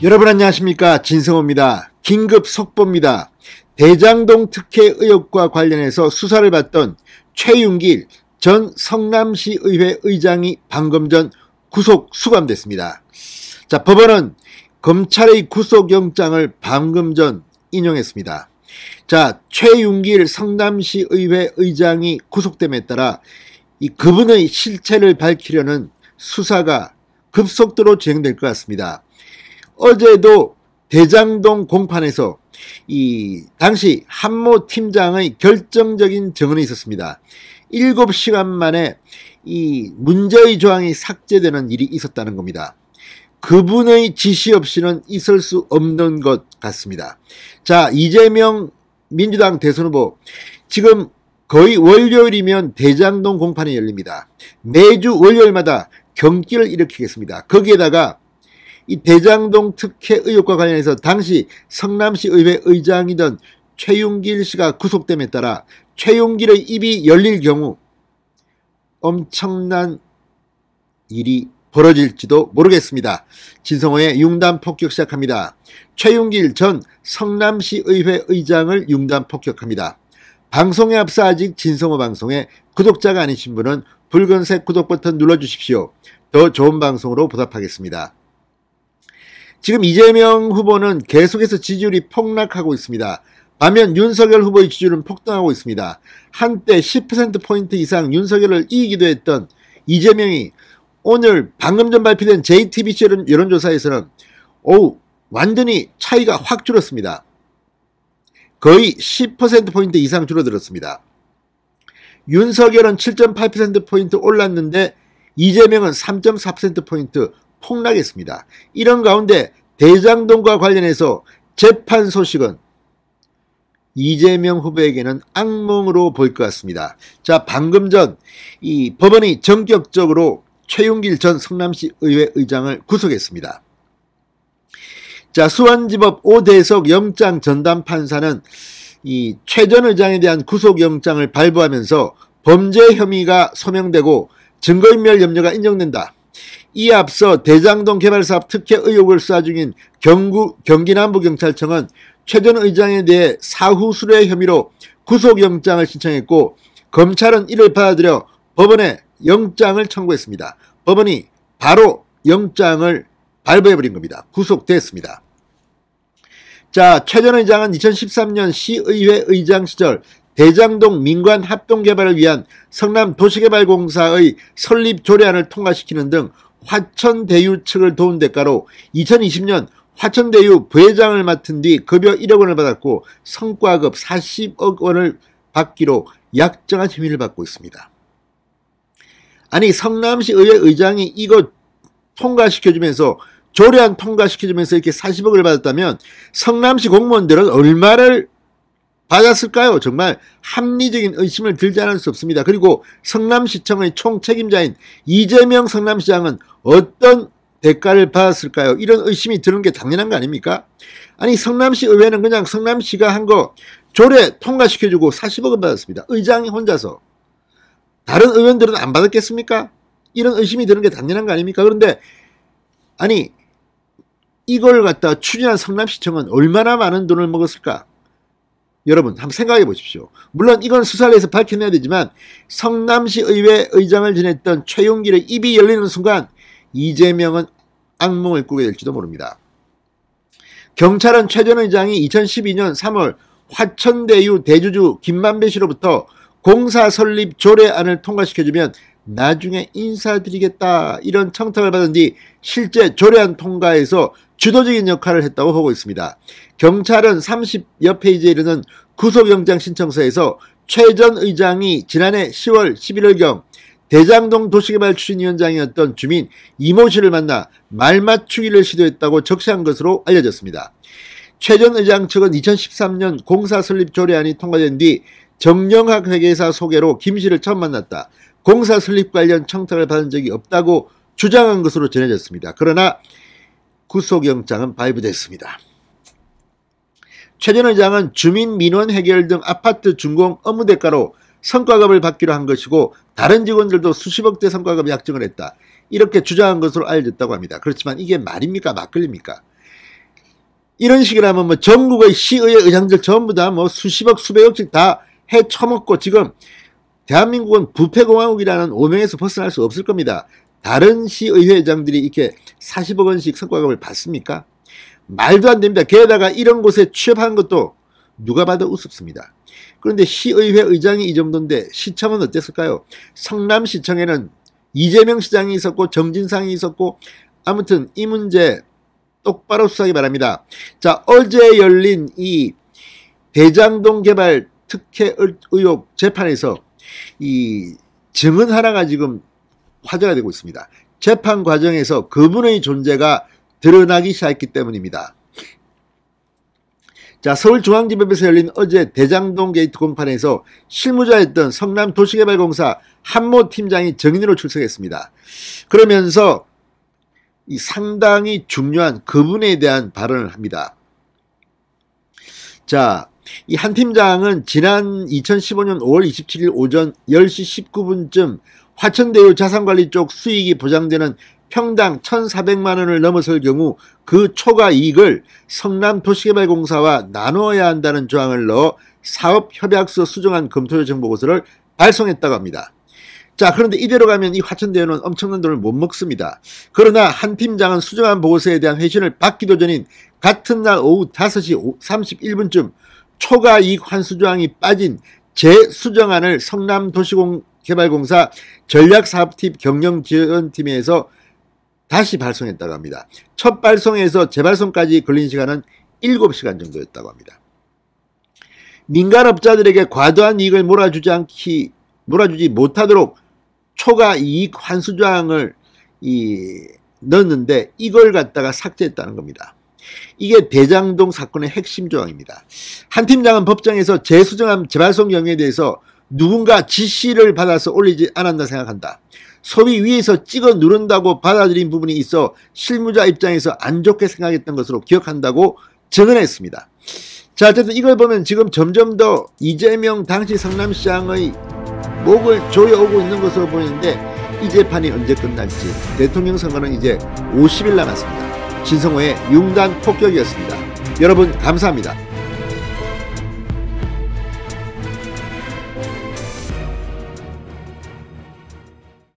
여러분 안녕하십니까, 진성호입니다. 긴급 속보입니다. 대장동 특혜 의혹과 관련해서 수사를 받던 최윤길 전 성남시의회 의장이 방금 전 구속 수감됐습니다. 자, 법원은 검찰의 구속영장을 방금 전 인용했습니다. 자, 최윤길 성남시의회 의장이 구속됨에 따라 그분의 실체를 밝히려는 수사가 급속도로 진행될 것 같습니다. 어제도 대장동 공판에서 당시 한모 팀장의 결정적인 증언이 있었습니다. 7시간 만에 문제의 조항이 삭제되는 일이 있었다는 겁니다. 그분의 지시 없이는 있을 수 없는 것 같습니다. 자, 이재명 민주당 대선 후보, 지금 거의 월요일이면 대장동 공판이 열립니다. 매주 월요일마다 경기를 일으키겠습니다. 거기에다가 이 대장동 특혜 의혹과 관련해서 당시 성남시의회 의장이던 최윤길 씨가 구속됨에 따라 최윤길의 입이 열릴 경우 엄청난 일이 벌어질지도 모르겠습니다. 진성호의 융단 폭격 시작합니다. 최윤길 전 성남시의회 의장을 융단 폭격합니다. 방송에 앞서 아직 진성호 방송에 구독자가 아니신 분은 붉은색 구독 버튼 눌러주십시오. 더 좋은 방송으로 보답하겠습니다. 지금 이재명 후보는 계속해서 지지율이 폭락하고 있습니다. 반면 윤석열 후보의 지지율은 폭등하고 있습니다. 한때 10%포인트 이상 윤석열을 이기기도 했던 이재명이 오늘 방금 전 발표된 JTBC 여론조사에서는 완전히 차이가 확 줄었습니다. 거의 10%포인트 이상 줄어들었습니다. 윤석열은 7.8%포인트 올랐는데 이재명은 3.4%포인트 폭락했습니다. 이런 가운데 대장동과 관련해서 재판 소식은 이재명 후보에게는 악몽으로 보일 것 같습니다. 자, 방금 전 법원이 전격적으로 최윤길 전 성남시 의회 의장을 구속했습니다. 자, 수원지법 오대석 영장 전담 판사는 최 전 의장에 대한 구속영장을 발부하면서 범죄 혐의가 소명되고 증거인멸 염려가 인정된다. 이에 앞서 대장동 개발사업 특혜 의혹을 수사 중인 경기남부경찰청은 최 전 의장에 대해 사후 수뢰 혐의로 구속영장을 신청했고 검찰은 이를 받아들여 법원에 영장을 청구했습니다. 법원이 바로 영장을 발부해버린 겁니다. 구속됐습니다. 자, 최 전 의장은 2013년 시의회 의장 시절 대장동 민관 합동개발을 위한 성남도시개발공사의 설립 조례안을 통과시키는 등 화천대유 측을 도운 대가로 2020년 화천대유 부회장을 맡은 뒤 급여 1억 원을 받았고 성과급 40억 원을 받기로 약정한 혐의를 받고 있습니다. 아니, 성남시 의회 의장이 이거 통과시켜주면서 조례안 통과시켜주면서 이렇게 40억을 받았다면 성남시 공무원들은 얼마를 받았을까요? 정말 합리적인 의심을 들지 않을 수 없습니다. 그리고 성남시청의 총책임자인 이재명 성남시장은 어떤 대가를 받았을까요? 이런 의심이 드는 게 당연한 거 아닙니까? 아니, 성남시 의회는 그냥 성남시가 한 거 조례 통과시켜주고 40억을 받았습니다. 의장이 혼자서. 다른 의원들은 안 받았겠습니까? 이런 의심이 드는 게 당연한 거 아닙니까? 그런데 아니, 이걸 갖다 추진한 성남시청은 얼마나 많은 돈을 먹었을까? 여러분 한번 생각해 보십시오. 물론 이건 수사를 해서 밝혀내야 되지만 성남시의회 의장을 지냈던 최윤길의 입이 열리는 순간 이재명은 악몽을 꾸게 될지도 모릅니다. 경찰은 최 전 의장이 2012년 3월 화천대유 대주주 김만배 씨로부터 공사 설립 조례안을 통과시켜주면 나중에 인사드리겠다 이런 청탁을 받은 뒤 실제 조례안 통과에서 주도적인 역할을 했다고 보고 있습니다. 경찰은 30여 페이지에 이르는 구속영장 신청서에서 최 전 의장이 지난해 10월 11월경 대장동 도시개발 추진위원장이었던 주민 이모 씨를 만나 말맞추기를 시도했다고 적시한 것으로 알려졌습니다. 최 전 의장 측은 2013년 공사 설립 조례안이 통과된 뒤 정영학 회계사 소개로 김 씨를 처음 만났다. 공사 설립 관련 청탁을 받은 적이 없다고 주장한 것으로 전해졌습니다. 그러나 구속영장은 발부됐습니다. 최 전 의장은 주민 민원 해결 등 아파트 준공 업무 대가로 성과급을 받기로 한 것이고 다른 직원들도 수십억대 성과급 약정을 했다. 이렇게 주장한 것으로 알려졌다고 합니다. 그렇지만 이게 말입니까? 막걸리입니까? 이런 식이라면 뭐 전국의 시의회 의장들 전부 다 뭐 수십억 수백억씩 다 해쳐먹고 지금 대한민국은 부패공화국이라는 오명에서 벗어날 수 없을 겁니다. 다른 시의회 의장들이 이렇게 40억 원씩 성과급을 받습니까? 말도 안 됩니다. 게다가 이런 곳에 취업한 것도 누가 봐도 우습습니다. 그런데 시의회 의장이 이 정도인데 시청은 어땠을까요? 성남시청에는 이재명 시장이 있었고 정진상이 있었고 아무튼 이 문제 똑바로 수사하기 바랍니다. 자, 어제 열린 이 대장동 개발 특혜 의혹 재판에서 이 증언 하나가 지금 화제가 되고 있습니다. 재판 과정에서 그분의 존재가 드러나기 시작했기 때문입니다. 자, 서울중앙지법에서 열린 어제 대장동 게이트 공판에서 실무자였던 성남도시개발공사 한모 팀장이 증인으로 출석했습니다. 그러면서 이 상당히 중요한 그분에 대한 발언을 합니다. 자, 이 한 팀장은 지난 2015년 5월 27일 오전 10시 19분쯤 화천대유 자산관리 쪽 수익이 보장되는 평당 1,400만 원을 넘어설 경우 그 초과 이익을 성남도시개발공사와 나누어야 한다는 조항을 넣어 사업협약서 수정한 검토 정보고서를 발송했다고 합니다. 자, 그런데 이대로 가면 이 화천대유는 엄청난 돈을 못 먹습니다. 그러나 한 팀장은 수정한 보고서에 대한 회신을 받기도 전인 같은 날 오후 5시 31분쯤 초과 이익 환수 조항이 빠진 재수정안을 성남도시개발공사 전략사업팀 경영지원팀에서 다시 발송했다고 합니다. 첫 발송에서 재발송까지 걸린 시간은 7시간 정도였다고 합니다. 민간업자들에게 과도한 이익을 몰아주지 못하도록 초과 이익 환수 조항을 넣었는데 이걸 갖다가 삭제했다는 겁니다. 이게 대장동 사건의 핵심 조항입니다. 한 팀장은 법정에서 재수정한 재발송 경위에 대해서 누군가 지시를 받아서 올리지 않았나 생각한다. 소위 위에서 찍어 누른다고 받아들인 부분이 있어 실무자 입장에서 안 좋게 생각했던 것으로 기억한다고 증언했습니다. 자, 어쨌든 이걸 보면 지금 점점 더 이재명 당시 성남시장의 목을 조여오고 있는 것으로 보이는데 이 재판이 언제 끝날지, 대통령 선거는 이제 50일 남았습니다. 진성호의 융단 폭격이었습니다. 여러분 감사합니다.